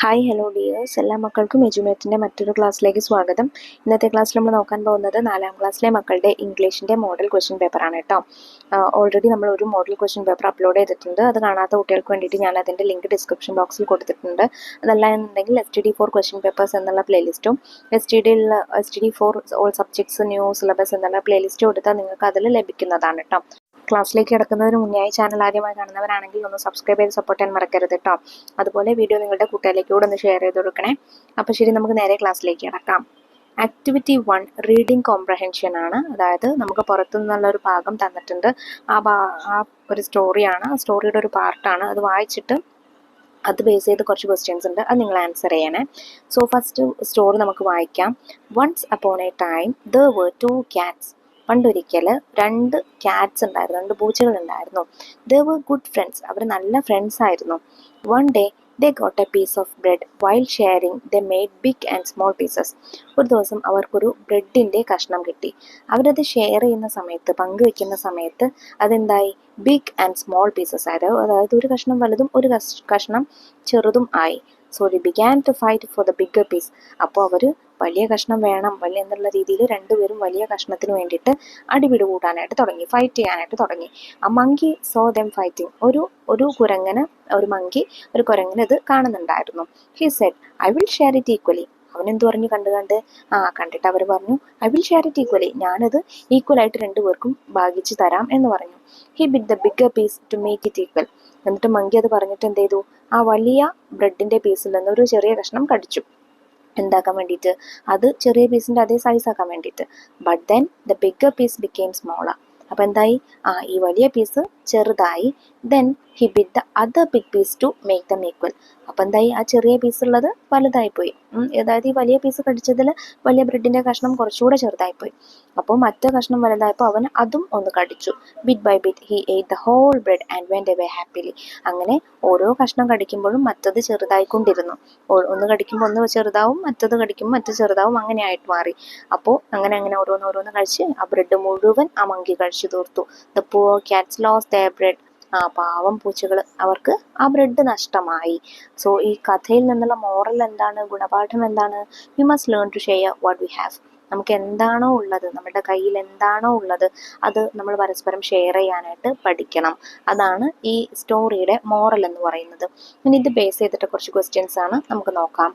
Hi hello dears, എല്ലാ മക്കൾക്കും എജുമേറ്റിൻ്റെ മറ്റൊരു ക്ലാസ്സിലേക്ക് സ്വാഗതം. ഇന്നത്തെ ക്ലാസ്സിൽ നമ്മൾ നോക്കാൻ പോകുന്നത് 4ാം ക്ലാസ്സിലെ മക്കളുടെ ഇംഗ്ലീഷിൻ്റെ മോഡൽ ക്വസ്റ്റ്യൻ പേപ്പറാണ് കേട്ടോ. ഓൾറെഡി നമ്മൾ ഒരു മോഡൽ ക്വസ്റ്റ്യൻ പേപ്പർ അപ്ലോഡ് ചെയ്തിട്ടുണ്ട്. അത് കാണാത്ത കുട്ടികൾക്ക് വേണ്ടിയിട്ട് ഞാൻ അതിൻ്റെ ലിങ്ക് ഡിസ്ക്രിപ്ഷൻ ബോക്സിൽ കൊടുത്തിട്ടുണ്ട്. അതല്ല എന്നുണ്ടെങ്കിൽ STD4 ക്വസ്റ്റ്യൻ പേപ്പേഴ്സ് എന്നുള്ള പ്ലേലിസ്റ്റും STD4 all subjects new syllabus എന്നുള്ള പ്ലേലിസ്റ്റ് കൊടുത്താൽ നിങ്ങൾക്ക് അതിൽ ലഭിക്കുന്നതാണ് കേട്ടോ. ക്ലാസ്സിലേക്ക് കിടക്കുന്നതിന് മുന്നേ ചാനൽ ആദ്യമായി കാണുന്നവരാണെങ്കിൽ ഒന്ന് സബ്സ്ക്രൈബ് ചെയ്ത് സപ്പോർട്ട് ചെയ്യാൻ മറക്കരുത് കേട്ടോ. അതുപോലെ വീഡിയോ നിങ്ങളുടെ കൂട്ടുകാരിലേക്ക് കൂടെ ഒന്ന് ഷെയർ ചെയ്ത് കൊടുക്കണേ. അപ്പോൾ ശരി, നമുക്ക് നേരെ ക്ലാസ്സിലേക്ക് കിടക്കാം. ആക്ടിവിറ്റി 1 റീഡിംഗ് കോംപ്രഹെൻഷൻ ആണ്. അതായത് നമുക്ക് പുറത്തു നിന്നുള്ള ഒരു ഭാഗം തന്നിട്ടുണ്ട്. ആ ഒരു സ്റ്റോറിയാണ്, ആ സ്റ്റോറിയുടെ ഒരു പാർട്ടാണ്. അത് വായിച്ചിട്ട് അത് ബേസ് ചെയ്ത് കുറച്ച് ക്വസ്റ്റ്യൻസ് ഉണ്ട്, അത് നിങ്ങൾ ആൻസർ ചെയ്യണേ. സോ ഫസ്റ്റ് സ്റ്റോറി നമുക്ക് വായിക്കാം. Once upon a time there were 2 cats. പണ്ടൊരിക്കൽ 2 ക്യാറ്റ്സ് ഉണ്ടായിരുന്നു, 2 പൂച്ചകൾ ഉണ്ടായിരുന്നു. they were good friends. അവർ നല്ല ഫ്രണ്ട്സ് ആയിരുന്നു. one day they got a piece of bread. while sharing they made big and small pieces. ഒരു ദിവസം അവർക്കൊരു ബ്രെഡിൻ്റെ കഷ്ണം കിട്ടി. അവരത് ഷെയർ ചെയ്യുന്ന സമയത്ത്, പങ്കുവെക്കുന്ന സമയത്ത് അതെന്തായി? ബിഗ് ആൻഡ് സ്മോൾ പീസസ് ആയിരുന്നു. അതായത് ഒരു കഷ്ണം വലുതും ഒരു കഷ്ണം ചെറുതും ആയി. So they began to fight for the bigger piece. അപ്പോൾ അവർ വലിയ കഷ്ണം വേണം, വലിയ എന്നുള്ള രീതിയിൽ രണ്ടുപേരും വലിയ കഷ്ണത്തിന് വേണ്ടിയിട്ട് അടിപിടി കൂട്ടാനായിട്ട് തുടങ്ങി, ഫൈറ്റ് ചെയ്യാനായിട്ട് തുടങ്ങി. ആ മങ്കി സോ ദം ഫൈറ്റിംഗ്. ഒരു കുരങ്ങനെ, ഒരു മങ്കി ഒരു കുരങ്ങനെ ഇത് കാണുന്നുണ്ടായിരുന്നു. He said I will share it equally. അവനെന്ത് പറഞ്ഞു? കണ്ടിട്ട് അവർ പറഞ്ഞു I will share it equally. ഞാനത് ഈക്വലായിട്ട് 2 പേർക്കും ഭാഗിച്ച് തരാം എന്ന് പറഞ്ഞു. He bit the bigger piece to make it equal. എന്നിട്ട് മങ്കി അത് പറഞ്ഞിട്ട് എന്ത് ചെയ്തു? ആ വലിയ ബ്രെഡിൻ്റെ പീസിൽ നിന്ന് ഒരു ചെറിയ കഷ്ണം കടിച്ചു. എന്താക്കാൻ വേണ്ടിയിട്ട്? അത് ചെറിയ പീസിൻ്റെ അതേ സൈസ് ആക്കാൻ വേണ്ടിയിട്ട്. But then the bigger piece became smaller. അപ്പോൾ എന്തായി? ഈ വലിയ പീസ് ചെറുതായി. Then he bit the other big piece to make them equal. അപ്പോൾ എന്തായി? ആ ചെറിയ പീസുള്ളത് വലുതായിപ്പോയി. അതായത് ഈ വലിയ പീസ് കടിച്ചതിൽ വലിയ ബ്രെഡിൻ്റെ കഷ്ണം കുറച്ചുകൂടെ ചെറുതായിപ്പോയി. അപ്പോൾ മറ്റേ കഷ്ണം വലുതായപ്പോൾ അവൻ അതും ഒന്ന് കടിച്ചു. Bit by bit he ate the whole bread and went away happily. അങ്ങനെ ഓരോ കഷ്ണം കടിക്കുമ്പോഴും മറ്റത് ചെറുതായിക്കൊണ്ടിരുന്നു. ഒന്ന് കടിക്കുമ്പോൾ ഒന്ന് ചെറുതാവും, മറ്റത് കടിക്കുമ്പോൾ മറ്റത് ചെറുതാവും, അങ്ങനെ ആയിട്ട് മാറി. അപ്പോൾ അങ്ങനെ ഓരോന്ന് കഴിച്ച് ആ ബ്രെഡ് മുഴുവൻ ആ മങ്കി കഴിച്ചു തീർത്തു. The poor cats lost their bread. പാവം പൂച്ചകൾ, അവർക്ക് ആ ബ്രെഡ് നഷ്ടമായി. സോ ഈ കഥയിൽ നിന്നുള്ള മോറൽ എന്താണ്? ഗുണപാഠം എന്താണ്? We must learn to share what we have. നമുക്ക് എന്താണോ ഉള്ളത്, നമ്മുടെ കയ്യിൽ എന്താണോ ഉള്ളത്, അത് നമ്മൾ പരസ്പരം ഷെയർ ചെയ്യാനായിട്ട് പഠിക്കണം. അതാണ് ഈ സ്റ്റോറിയുടെ മോറൽ എന്ന് പറയുന്നത്. ഇനി ഇത് ബേസ് ചെയ്തിട്ട് കുറച്ച് ക്വസ്റ്റ്യൻസ് ആണ് നമുക്ക് നോക്കാം.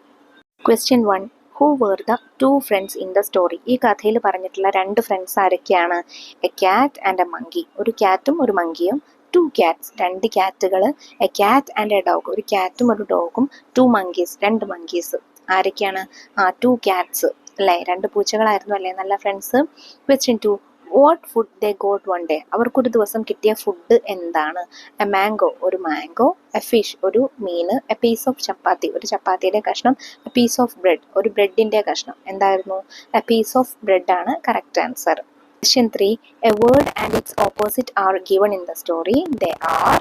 Question 1. Who were the 2 friends in the story? ഈ കഥയിൽ പറഞ്ഞിട്ടുള്ള 2 ഫ്രണ്ട്സ് ആരൊക്കെയാണ്? A cat and a monkey. ഒരു ക്യാറ്റും ഒരു മങ്കിയും. 2 ക്യാറ്റ്സ്, 2 ക്യാറ്റുകൾ. A cat and a dog. ഒരു ക്യാറ്റും ഒരു ഡോഗും. 2 മങ്കീസ്, 2 മങ്കീസ്. ആരൊക്കെയാണ്? 2 ക്യാറ്റ്സ് അല്ലേ, 2 പൂച്ചകളായിരുന്നു അല്ലേ നല്ല friends. Question 2. What food they got one day? അവർക്കൊരു ദിവസം കിട്ടിയ ഫുഡ് എന്താണ്? എ മാംഗോ, ഒരു മാംഗോ. എ ഫിഷ്, ഒരു മീൻ. എ പീസ് ഓഫ് ചപ്പാത്തി, ഒരു ചപ്പാത്തിയുടെ കഷ്ണം. എ പീസ് ഓഫ് ബ്രെഡ്, ഒരു ബ്രെഡിൻ്റെ കഷ്ണം. എന്തായിരുന്നു? എ പീസ് ഓഫ് ബ്രെഡ് ആണ് correct answer. Question 3. A word and it's opposite are given in the story. They are.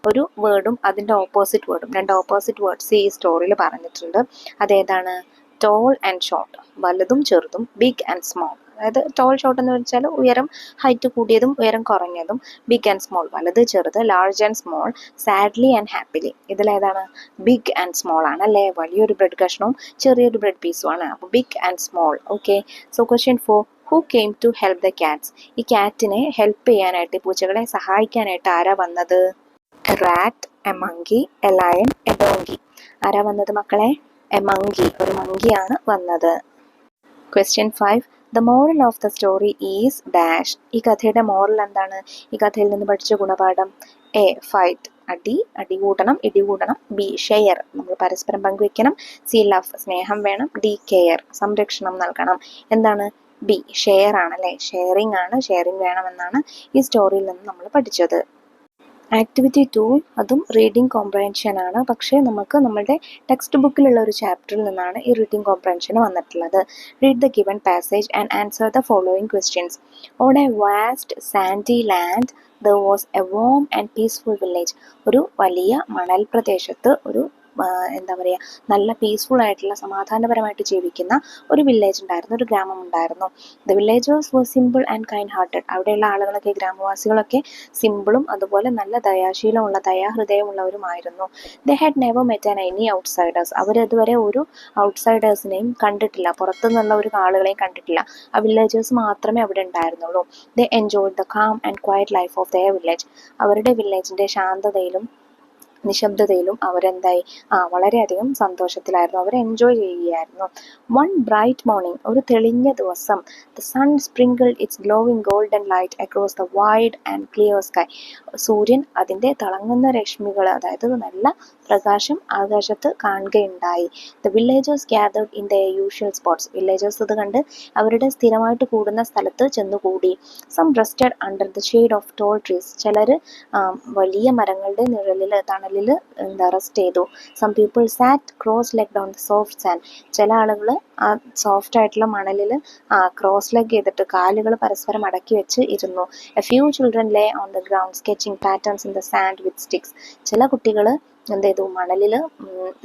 ഒരു വേർഡും അതിൻ്റെ ഓപ്പോസിറ്റ് വേർഡും, 2 ഓപ്പോസിറ്റ് വേർഡ്സ് ഈ സ്റ്റോറിയിൽ പറഞ്ഞിട്ടുണ്ട്. അതേതാണ്? ടോൾ ആൻഡ് ഷോർട്ട്, വലുതും ചെറുതും. ബിഗ് ആൻഡ് സ്മോൾ, അതായത് ടോൾ ഷോർട്ട് എന്ന് വെച്ചാൽ ഉയരം, ഹൈറ്റ് കൂടിയതും ഉയരം കുറഞ്ഞതും. ബിഗ് ആൻഡ് സ്മോൾ, വലുത് ചെറുത്. Large and small. Sadly and happily. ഇതിലേതാണ്? ബിഗ് ആൻഡ് സ്മോൾ ആണ് അല്ലേ. വലിയൊരു ബ്രെഡ് കഷ്ണവും ചെറിയൊരു ബ്രെഡ് പീസും ആണ്. അപ്പോൾ big and small. Okay. So question 4. Who came to help the cats? ഈ ക്യാറ്റിനെ ഹെൽപ്പ് ചെയ്യാനായിട്ട്, പൂച്ചകളെ സഹായിക്കാനായിട്ട് ആരാ വന്നത്? A rat, a monkey, a lion, a donkey. ആരാ വന്നത് മക്കളെ? എ മങ്കി, ഒരു മങ്കിയാണ് വന്നത്. Question 5. The moral of the story is dash. ഈ കഥയുടെ മോറൽ എന്താണ്? ഈ കഥയിൽ നിന്ന് പഠിച്ച ഗുണപാഠം. എ ഫൈറ്റ്, അടി കൂട്ടണം, ഇടി കൂടണം. ബി ഷെയർ, നമ്മൾ പരസ്പരം പങ്കുവെക്കണം. സി ലവ്, സ്നേഹം വേണം. ഡി കെയർ, സംരക്ഷണം നൽകണം. എന്താണ്? ബി ഷെയർ ആണല്ലേ, ഷെയറിംഗ് ആണ്, ഷെയറിംഗ് വേണമെന്നാണ് ഈ സ്റ്റോറിയിൽ നിന്ന് നമ്മൾ പഠിച്ചത്. ആക്ടിവിറ്റി 2 അതും റീഡിംഗ് കോംപ്രഹെൻഷൻ ആണ്. പക്ഷേ നമുക്ക് നമ്മുടെ ടെക്സ്റ്റ് ബുക്കിലുള്ള ഒരു ചാപ്റ്ററിൽ നിന്നാണ് ഈ റീഡിംഗ് കോംപ്രഹെൻഷൻ വന്നിട്ടുള്ളത്. Read the given passage and answer the following questions. On a vast sandy land there was a warm and peaceful village. ഒരു വലിയ മണൽ പ്രദേശത്ത് ഒരു എന്താ പറയുക, നല്ല പീസ്ഫുൾ ആയിട്ടുള്ള സമാധാനപരമായിട്ട് ജീവിക്കുന്ന ഒരു വില്ലേജ് ഉണ്ടായിരുന്നു, ഒരു ഗ്രാമം ഉണ്ടായിരുന്നു. The villagers were simple and kind hearted. അവിടെയുള്ള ആളുകളൊക്കെ, ഗ്രാമവാസികളൊക്കെ സിമ്പിളും അതുപോലെ നല്ല ദയാശീലമുള്ള, ദയാഹൃദയമുള്ളവരുമായിരുന്നു. They had never met an any outsiders. അവരതുവരെ ഒരു ഔട്ട്സൈഡേഴ്സിനെയും കണ്ടിട്ടില്ല, പുറത്തുനിന്നുള്ള ഒരു ആളുകളെയും കണ്ടിട്ടില്ല. ആ വില്ലേജേഴ്സ് മാത്രമേ അവിടെ ഉണ്ടായിരുന്നുള്ളൂ. They enjoyed the calm and quiet life of their village. അവരുടെ വില്ലേജിൻ്റെ ശാന്തതയിലും നിശബ്ദതയിലും അവരെന്തായി, വളരെയധികം സന്തോഷത്തിലായിരുന്നു, അവർ എൻജോയ് ചെയ്യുകയായിരുന്നു. വൺ ബ്രൈറ്റ് മോർണിംഗ്, ഒരു തെളിഞ്ഞ ദിവസം, the sun sprinkled its glowing golden light across the wide and clear sky. സൂര്യൻ അതിൻ്റെ തിളങ്ങുന്ന രശ്മികൾ, അതായത് നല്ല പ്രകാശം ആകാശത്ത് കാണുകയുണ്ടായി. The villagers gathered in the usual spots. Villagers ഇത് കണ്ട് അവരുടെ സ്ഥിരമായിട്ട് കൂടുന്ന സ്ഥലത്ത് ചെന്നുകൂടി. Some rested under the shade of tall trees. ചിലർ വലിയ മരങ്ങളുടെ നിഴലിൽ, തണലിൽ റെസ്റ്റ് ചെയ്തു. Some people sat cross legged on the soft sand. ചില ആളുകൾ ആ സോഫ്റ്റ് ആയിട്ടുള്ള മണലിൽ ക്രോസ് ലെഗ് ചെയ്തിട്ട് കാലുകൾ പരസ്പരം അടക്കി വെച്ച് ഇരുന്നു. A few children lay on the ground sketching patterns in the sand with sticks. ചില കുട്ടികൾ എന്ത് ചെയ്തു, മണലിൽ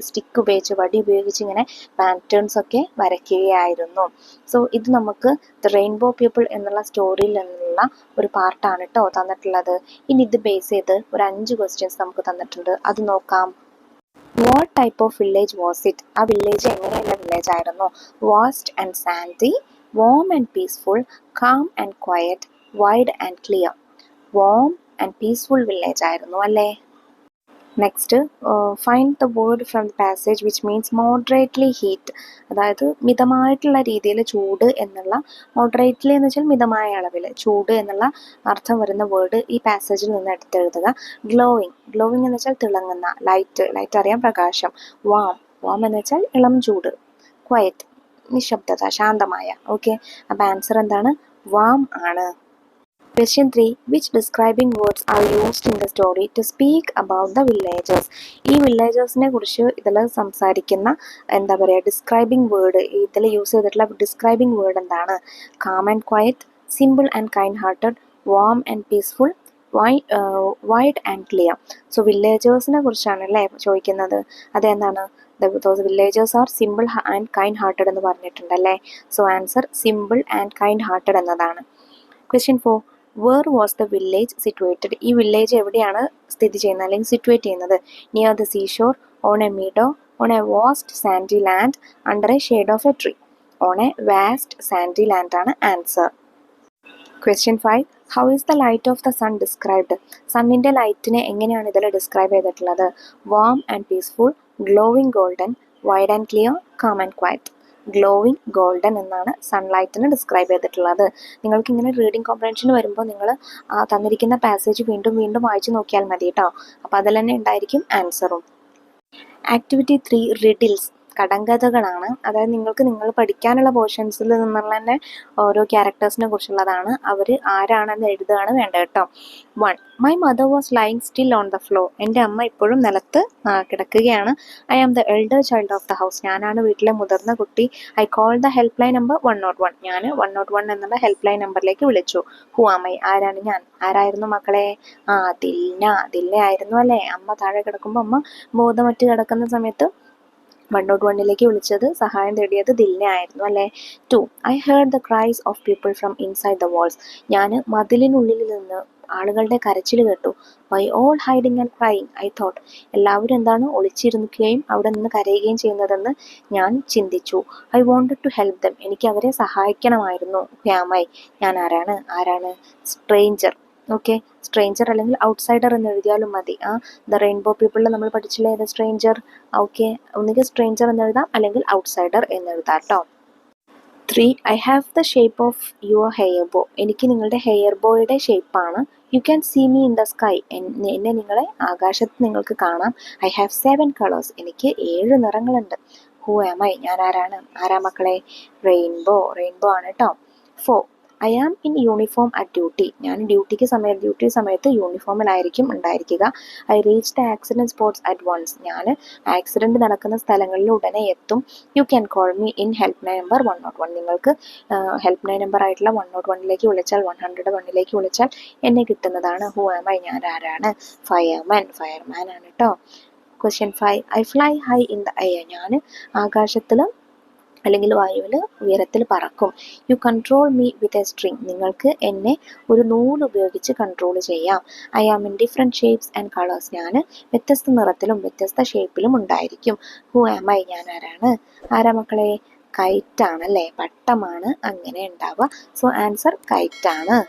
സ്റ്റിക്ക് ഉപയോഗിച്ച്, വടി ഉപയോഗിച്ച് ഇങ്ങനെ പാറ്റേൺസ് ഒക്കെ വരയ്ക്കുകയായിരുന്നു. സോ ഇത് നമുക്ക് ദ റെയിൻബോ പീപ്പിൾ എന്നുള്ള സ്റ്റോറിയിൽ നിന്നുള്ള ഒരു പാർട്ടാണ് കേട്ടോ തന്നിട്ടുള്ളത്. ഇനി ഇത് ബേസ് ചെയ്ത് ഒരു 5 ക്വസ്റ്റ്യൻസ് നമുക്ക് തന്നിട്ടുണ്ട്, അത് നോക്കാം. What type of village was it? ആ വില്ലേജ് എങ്ങനെയുള്ള വില്ലേജ് ആയിരുന്നു? Vast and sandy, warm and peaceful, calm and quiet, wide and clear. Warm and peaceful village ആയിരുന്നു അല്ലേ? Next, find the word from the passage which means moderately heat. അതായത് മിതമായിട്ടുള്ള രീതിയിൽ ചൂട് എന്നുള്ള, മോഡറേറ്റ്ലി എന്ന് വെച്ചാൽ മിതമായ അളവിൽ, ചൂട് എന്നുള്ള അർത്ഥം വരുന്ന വേർഡ് ഈ പാസേജിൽ നിന്ന് എടുത്തെഴുതുക. ഗ്ലോയിങ്, ഗ്ലോയിങ് എന്ന് വെച്ചാൽ തിളങ്ങുന്ന, ലൈറ്റ്, ലൈറ്റ് അറിയാം പ്രകാശം. വാം, വാം എന്ന് വെച്ചാൽ ഇളം ചൂട്. ക്വയറ്റ്, നിശബ്ദത, ശാന്തമായ. ഓക്കെ, അപ്പോൾ ആൻസർ എന്താണ്? വാം ആണ്. Question 3. Which describing words are used in the story to speak about the villagers? ഈ വില്ലേജേഴ്സിനെ കുറിച്ച് ഇതിൽ സംസാരിക്കുന്ന എന്താ പറയുക, ഡിസ്ക്രൈബിംഗ് വേർഡ്, ഇതിൽ യൂസ് ചെയ്തിട്ടുള്ള ഡിസ്ക്രൈബിംഗ് വേർഡ് എന്താണ്? Calm and quiet, simple and kind hearted, warm and peaceful, wide and clear. So വില്ലേജേഴ്സിനെ കുറിച്ചാണ് അല്ലേ ചോദിക്കുന്നത്. അതെന്താണ്? Those villagers are simple and kind hearted എന്ന് പറഞ്ഞിട്ടുണ്ടല്ലേ. So answer simple and kind hearted എന്നതാണ്. Question 4. Where was the village situated? ഈ village എവിടെയാണ് സ്ഥിതി ചെയ്യുന്നത് അല്ലെങ്കിൽ സിറ്റുവേറ്റ് ചെയ്യുന്നത്? Near the seashore, on a meadow, on a vast sandy land, under a shade of a tree. On a vast sandy land ആണ് answer. Question 5. How is the light of the sun described? സണ്ണിൻ്റെ ലൈറ്റിനെ എങ്ങനെയാണ് ഇതിൽ describe ചെയ്തിട്ടുള്ളത്? Warm and peaceful, glowing golden, wide and clear, calm and quiet. Glowing golden എന്നാണ് സൺലൈറ്റിനെ describe ചെയ്തിട്ടുള്ളത്. നിങ്ങൾക്ക് ഇങ്ങനെ റീഡിങ് കോംപ്രഹെൻഷൻ വരുമ്പോൾ നിങ്ങൾ തന്നിരിക്കുന്ന പാസേജ് വീണ്ടും വീണ്ടും വായിച്ചു നോക്കിയാൽ മതി കേട്ടോ. അപ്പോൾ അതിൽ തന്നെ ഉണ്ടായിരിക്കും ആൻസറും. Activity 3 riddles, കടങ്കഥകളാണ്. അതായത് നിങ്ങൾ പഠിക്കാനുള്ള പോർഷൻസിൽ നിന്നുള്ള തന്നെ ഓരോ ക്യാരക്ടേഴ്സിനെ കുറിച്ചുള്ളതാണ്. അവർ ആരാണെന്ന് എഴുതുകയാണ് വേണ്ടത് കേട്ടോ. 1. My mother was lying still on the floor. എൻ്റെ അമ്മ ഇപ്പോഴും നിലത്ത് കിടക്കുകയാണ്. I am the elder child of the house. ഞാനാണ് വീട്ടിലെ മുതിർന്ന കുട്ടി. I call the help line number 101. ഞാൻ 101 എന്നുള്ള ഹെൽപ്പ് ലൈൻ നമ്പറിലേക്ക് വിളിച്ചു. ഹു ആം ഐ, ആരാണ് ഞാൻ? ആരായിരുന്നു മക്കളെ? ദിൽന ആയിരുന്നു അല്ലേ. അമ്മ താഴെ കിടക്കുമ്പോൾ, അമ്മ ബോധമറ്റ് കിടക്കുന്ന സമയത്ത് 101ലേക്ക് വിളിച്ചത്, സഹായം തേടിയത് ദിൽന ആയിരുന്നു അല്ലേ. 2. I heard the cries of people from inside the walls. ഞാൻ മതിലിനുള്ളിൽ നിന്ന് ആളുകളുടെ കരച്ചിൽ കേട്ടു. Why all hiding and crying I thought. എല്ലാവരും എന്താണ് ഒളിച്ചിരുന്നിക്കുകയും അവിടെ നിന്ന് കരയുകയും ചെയ്യുന്നതെന്ന് ഞാൻ ചിന്തിച്ചു. I wanted to help them. എനിക്ക് അവരെ സഹായിക്കണമായിരുന്നു. ഹ്യാമായി, ഞാൻ ആരാണ്? സ്ട്രേഞ്ചർ. ഓക്കെ, സ്ട്രേഞ്ചർ അല്ലെങ്കിൽ ഔട്ട്സൈഡർ എന്ന് എഴുതിയാലും മതി. ദ റെയിൻബോ പീപ്പിളിൽ നമ്മൾ പഠിച്ചില്ലേ ഏത് സ്ട്രേഞ്ചർ. ഓക്കെ, ഒന്നുകിൽ സ്ട്രേഞ്ചർ എന്ന് എഴുതാം അല്ലെങ്കിൽ ഔട്ട്സൈഡർ എന്ന് എഴുതാം കേട്ടോ. 3. I have the shape of your hair bow. എനിക്ക് നിങ്ങളുടെ ഹെയർ ബോയുടെ ഷേപ്പാണ്. You can see me in the sky. എന്നെ നിങ്ങളെ ആകാശത്ത് നിങ്ങൾക്ക് കാണാം. I have 7 colours. എനിക്ക് 7 നിറങ്ങളുണ്ട്. ഹു ആം ഐ, ഞാൻ ആരാ മക്കളെ? റെയിൻബോ ആണ് കേട്ടോ. 4. I am in uniform at duty. ഞാൻ ഡ്യൂട്ടി സമയത്ത് യൂണിഫോമിലായിരിക്കും ഉണ്ടായിരിക്കുക. I reach the accident spots at once. ഞാൻ ആക്സിഡൻറ്റ് നടക്കുന്ന സ്ഥലങ്ങളിൽ ഉടനെ എത്തും. You can call me in help line number 101. നിങ്ങൾക്ക് ഹെൽപ്പ് ലൈൻ നമ്പർ ആയിട്ടുള്ള 101ലേക്ക് വിളിച്ചാൽ, 101ലേക്ക് വിളിച്ചാൽ എന്നെ കിട്ടുന്നതാണ്. ഹു ആം ഐ, ഞാൻ ആരാണ്? ഫയർമാൻ ആണ് കേട്ടോ. Question 5. I fly high in the air. ഞാൻ ആകാശത്തിൽ അല്ലെങ്കിൽ വായുവിൽ ഉയരത്തിൽ പറക്കും. You control me with a string. നിങ്ങൾക്ക് എന്നെ ഒരു നൂല് ഉപയോഗിച്ച് കൺട്രോൾ ചെയ്യാം. I am in different shapes and colours. ഞാൻ വ്യത്യസ്ത നിറത്തിലും വ്യത്യസ്ത ഷേപ്പിലും ഉണ്ടായിരിക്കും. Who am I. ഞാൻ ആരാണ്? ആരാ മക്കളെ? കൈറ്റാണ് അല്ലേ, പട്ടമാണ് അങ്ങനെ ഉണ്ടാവുക. സോ ആൻസർ കൈറ്റാണ്.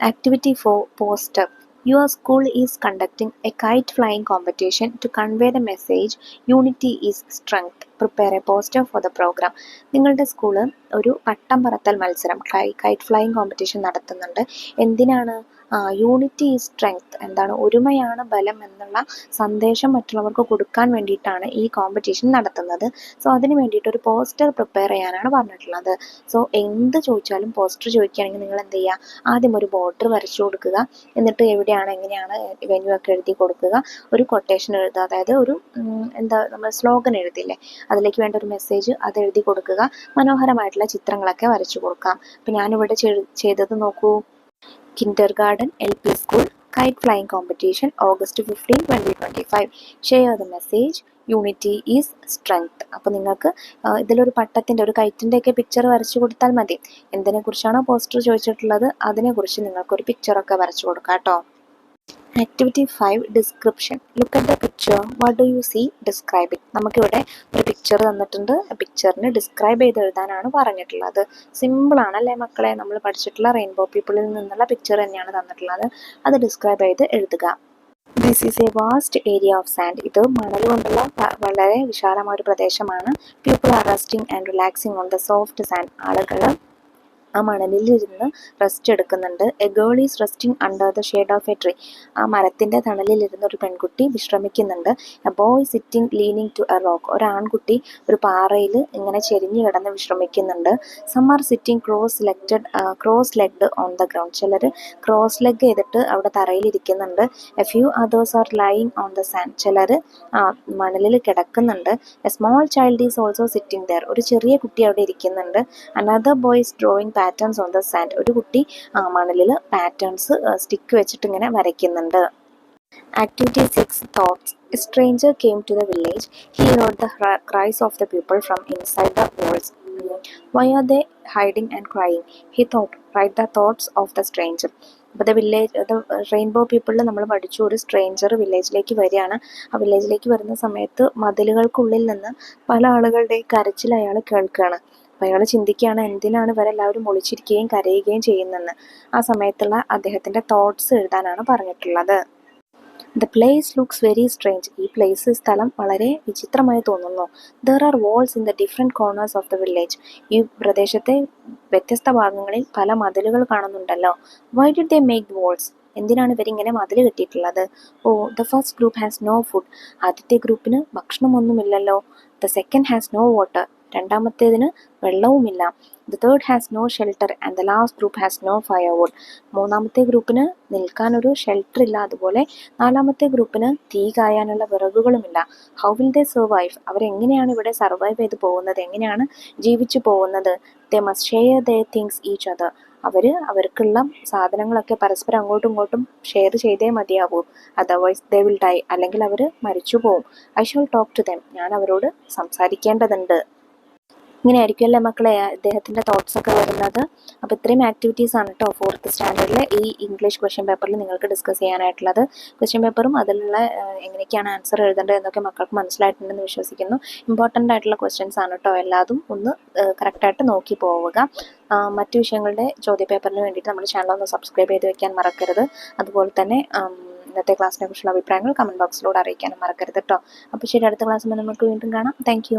Activity 4. Poster. Your school is conducting a kite flying competition to convey the message unity is strength. Prepare a poster for the program. നിങ്ങളുടെ സ്കൂള് ഒരു പട്ടം പറത്തൽ മത്സരം കൈറ്റ് ഫ്ലൈയിങ് കോമ്പറ്റീഷൻ നടത്തുന്നുണ്ട്. എന്തിനാണ്? Unity is strength. എന്താണ്? ഒരുമയാണ് ബലം എന്നുള്ള സന്ദേശം മറ്റുള്ളവർക്ക് കൊടുക്കാൻ വേണ്ടിയിട്ടാണ് ഈ കോമ്പറ്റീഷൻ നടത്തുന്നത്. സോ അതിന് വേണ്ടിയിട്ട് ഒരു പോസ്റ്റർ പ്രിപ്പയർ ചെയ്യാനാണ് പറഞ്ഞിട്ടുള്ളത്. സോ എന്ത് ചോദിച്ചാലും പോസ്റ്റർ ചോദിക്കുകയാണെങ്കിൽ നിങ്ങൾ എന്ത് ചെയ്യുക? ആദ്യം ഒരു ബോർഡർ വരച്ചു കൊടുക്കുക. എന്നിട്ട് എവിടെയാണ് എങ്ങനെയാണ് വെന്യൂ ഒക്കെ എഴുതി കൊടുക്കുക. ഒരു കൊട്ടേഷൻ എഴുതുക, അതായത് ഒരു നമ്മൾ സ്ലോഗൻ എഴുതില്ലേ, അതിലേക്ക് വേണ്ട ഒരു മെസ്സേജ് അത് എഴുതി കൊടുക്കുക. മനോഹരമായിട്ടുള്ള ചിത്രങ്ങളൊക്കെ വരച്ചു കൊടുക്കാം. അപ്പം ഞാനിവിടെ ചെയ്തത് നോക്കൂ. Kindergarten LP school KITE flying competition August 15, 2025. Share the message unity is strength. അപ്പോൾ നിങ്ങൾക്ക് ഇതിലൊരു പട്ടത്തിൻ്റെ ഒരു കൈറ്റിൻ്റെയൊക്കെ പിക്ചർ വരച്ചു കൊടുത്താൽ മതി. എന്തിനെക്കുറിച്ചാണോ പോസ്റ്റർ ചോദിച്ചിട്ടുള്ളത് അതിനെക്കുറിച്ച് നിങ്ങൾക്കൊരു പിക്ചറൊക്കെ വരച്ചു കൊടുക്കാം കേട്ടോ. Activity 5. Description. Look at the picture. What do you see? Describe it. നമുക്കിവിടെ ഒരു പിക്ചർ തന്നിട്ടുണ്ട്. പിക്ചറിന് ഡിസ്ക്രൈബ് ചെയ്ത് എഴുതാനാണ് പറഞ്ഞിട്ടുള്ളത്. സിമ്പിളാണ് അല്ലേ മക്കളെ? നമ്മൾ പഠിച്ചിട്ടുള്ള റെയിൻബോ പീപ്പിളിൽ നിന്നുള്ള പിക്ചർ തന്നെയാണ് തന്നിട്ടുള്ളത്. അത് ഡിസ്ക്രൈബ് ചെയ്ത് എഴുതുക. This is a vast area of sand. ഇത് മണൽ കൊണ്ടുള്ള വളരെ വിശാലമായ ഒരു പ്രദേശമാണ്. People are resting and relaxing on the soft sand. ആളുകൾ ആ മണലിലിരുന്ന് റെസ്റ്റ് എടുക്കുന്നുണ്ട്. A girl is resting under the shade of a tree. ആ മരത്തിൻ്റെ തണലിലിരുന്ന് ഒരു പെൺകുട്ടി വിശ്രമിക്കുന്നുണ്ട്. A boy sitting leaning to a rock. ഒരു ആൺകുട്ടി ഒരു പാറയിൽ ഇങ്ങനെ ചെരിഞ്ഞു കിടന്ന് വിശ്രമിക്കുന്നുണ്ട്. Some are sitting cross legged on the ground. ചിലർ ക്രോസ് ലെഗ് ചെയ്തിട്ട് അവിടെ തറയിലിരിക്കുന്നുണ്ട്. A few others are lying on the sand. ചിലർ മണലിൽ കിടക്കുന്നുണ്ട്. A small child is also sitting there. ഒരു ചെറിയ കുട്ടി അവിടെ ഇരിക്കുന്നുണ്ട്. Another boy is drawing patterns on the sand. ഒരു കുട്ടി മണലിൽ പാറ്റേൺസ് സ്റ്റിക്ക് വെച്ചിട്ട് ഇങ്ങനെ വരയ്ക്കുന്നുണ്ട്. Activity 6. Thoughts. A stranger came to the village. He heard the cries of the people from inside the walls. Why are they hiding and crying? He thought. Write the thoughts of the stranger. അപ്പോൾ rainbow പീപ്പിളിൽ നമ്മൾ പഠിച്ചു, ഒരു stranger വില്ലേജിലേക്ക് വരികയാണ്. ആ വില്ലേജിലേക്ക് വരുന്ന സമയത്ത് മതിലുകൾക്കുള്ളിൽ നിന്ന് പല ആളുകളുടെയും കരച്ചിൽ അയാൾ കേൾക്കുകയാണ്. അപ്പോൾ അയാൾ ചിന്തിക്കുകയാണ് എന്തിനാണ് ഇവരെല്ലാവരും ഒളിച്ചിരിക്കുകയും കരയുകയും ചെയ്യുന്നതെന്ന്. ആ സമയത്തുള്ള അദ്ദേഹത്തിൻ്റെ തോട്ട്സ് എഴുതാനാണ് പറഞ്ഞിട്ടുള്ളത്. The place looks very strange. ഈ സ്ഥലം വളരെ വിചിത്രമായി തോന്നുന്നു. There are walls in the different corners of the village. ഈ പ്രദേശത്തെ വ്യത്യസ്ത ഭാഗങ്ങളിൽ പല മതിലുകൾ കാണുന്നുണ്ടല്ലോ. Why did they make the walls? എന്തിനാണ് ഇവരിങ്ങനെ മതിൽ കെട്ടിയിട്ടുള്ളത്? Oh, the first group has no food. ആദ്യത്തെ ഗ്രൂപ്പിന് ഭക്ഷണമൊന്നുമില്ലല്ലോ. The second has no water. രണ്ടാമത്തേതിന് വെള്ളവുമില്ല. The third has no shelter and the last group has no firewood. മൂന്നാമത്തെ ഗ്രൂപ്പിന് നിൽക്കാനൊരു ഷെൽട്ടർ ഇല്ല. അതുപോലെ നാലാമത്തെ ഗ്രൂപ്പിന് തീ കായാനുള്ള വിറകുകളുമില്ല. How will they survive? അവരെങ്ങനെയാണ് ഇവിടെ സർവൈവ് ചെയ്ത് പോകുന്നത്? എങ്ങനെയാണ് ജീവിച്ചു പോകുന്നത്? They must share their things each other. അവർക്കുള്ള സാധനങ്ങളൊക്കെ പരസ്പരം അങ്ങോട്ടും ഇങ്ങോട്ടും ഷെയർ ചെയ്തേ മതിയാവൂ. Otherwise they will die. അല്ലെങ്കിൽ അവർ മരിച്ചു പോവും. I shall talk to them. ഞാൻ അവരോട് സംസാരിക്കേണ്ടതുണ്ട്. ഇങ്ങനെ ആയിരിക്കും അല്ലേ മക്കളെ അദ്ദേഹത്തിൻ്റെ തോട്ട്സ് ഒക്കെ വരുന്നത്. അപ്പോൾ ഇത്രയും ആക്ടിവിറ്റീസ് ആണ് കേട്ടോ 4th സ്റ്റാൻഡേർഡിലെ ഈ ഇംഗ്ലീഷ് ക്വസ്റ്റ്യൻ പേപ്പറിൽ നിങ്ങൾക്ക് ഡിസ്കസ് ചെയ്യാനായിട്ടുള്ളത്. ക്വസ്റ്റ്യൻ പേപ്പറും അതിലുള്ള എങ്ങനെയൊക്കെയാണ് ആൻസർ എഴുതേണ്ടത് എന്നൊക്കെ മക്കൾക്ക് മനസ്സിലായിട്ടുണ്ടെന്ന് വിശ്വസിക്കുന്നു. ഇമ്പോർട്ടൻ്റ് ആയിട്ടുള്ള ക്വസ്റ്റ്യൻസ് ആണ് കേട്ടോ. എല്ലാതും ഒന്ന് കറക്റ്റായിട്ട് നോക്കി പോവുക. മറ്റു വിഷയങ്ങളുടെ ചോദ്യപേപ്പറിന് വേണ്ടിയിട്ട് നമ്മുടെ ചാനൽ ഒന്ന് സബ്സ്ക്രൈബ് ചെയ്ത് വെക്കാൻ മറക്കരുത്. അതുപോലെ തന്നെ ഇന്നത്തെ ക്ലാസ്സിനെ കുറിച്ചുള്ള അഭിപ്രായങ്ങൾ കമൻറ്റ് ബോക്സിലൂടെ അറിയിക്കാനും മറക്കരുത് കേട്ടോ. അപ്പോൾ ശരി, അടുത്ത ക്ലാസ്സിൽ നമുക്ക് വീണ്ടും കാണാം. താങ്ക്